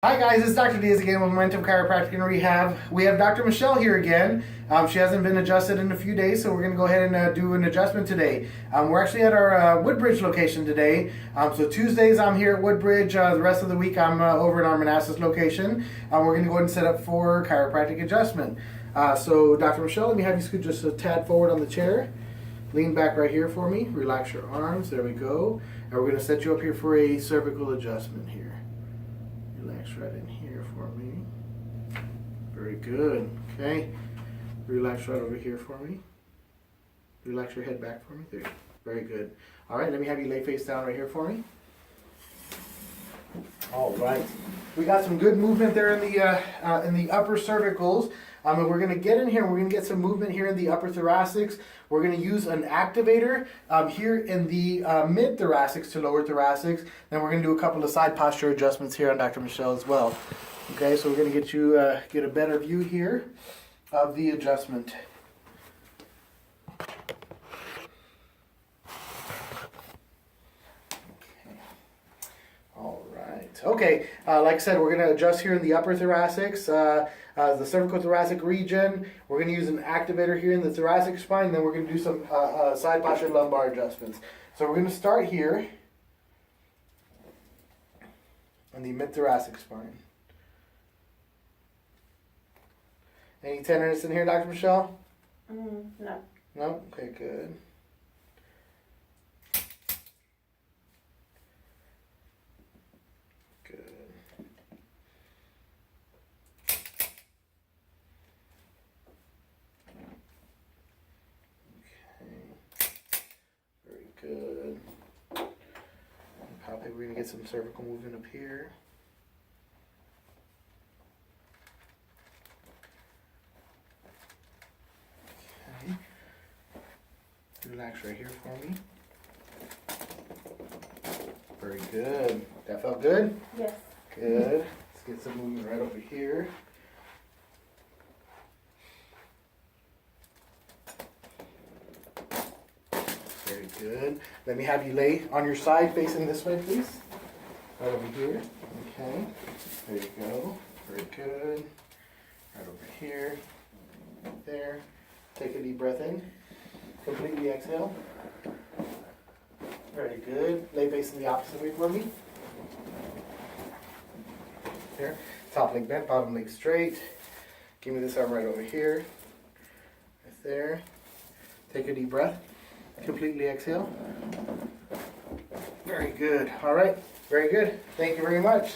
Hi guys, it's Dr. Diaz again with Momentum Chiropractic and Rehab. We have Dr. Michelle here again. She hasn't been adjusted in a few days, so we're going to go ahead and do an adjustment today. We're actually at our Woodbridge location today. So Tuesdays I'm here at Woodbridge. The rest of the week I'm over in our Manassas location. We're going to go ahead and set up for chiropractic adjustment. So Dr. Michelle, let me have you scoot just a tad forward on the chair. Lean back right here for me. Relax your arms. There we go. And we're going to set you up here for a cervical adjustment here. Relax right in here for me. Very good. Okay. Relax right over here for me. Relax your head back for me. There. Very good. All right. Let me have you lay face down right here for me. All right. We got some good movement there in the upper cervicals. And we're going to get in here and we're going to get some movement here in the upper thoracics. We're going to use an activator here in the mid thoracics to lower thoracics. Then we're going to do a couple of side posture adjustments here on Dr. Michelle as well. Okay, so we're going to get you get a better view here of the adjustment. Okay, like I said, we're going to adjust here in the upper thoracics, the cervical thoracic region. We're going to use an activator here in the thoracic spine, and then we're going to do some side posture lumbar adjustments. So we're going to start here on the mid-thoracic spine. Any tenderness in here, Dr. Michelle? No. No? Okay, good. Good. Probably we're going to get some cervical movement up here. Okay. Relax right here for me. Very good. That felt good? Yes. Good. Let's get some movement right over here. Very good. Let me have you lay on your side facing this way, please. Right over here. Okay. There you go. Very good. Right over here. Right there. Take a deep breath in. Completely exhale. Very good. Lay facing the opposite way for me. There. Top leg bent, bottom leg straight. Give me this arm right over here. Right there. Take a deep breath. Completely exhale. Very good. All right. Very good. Thank you very much.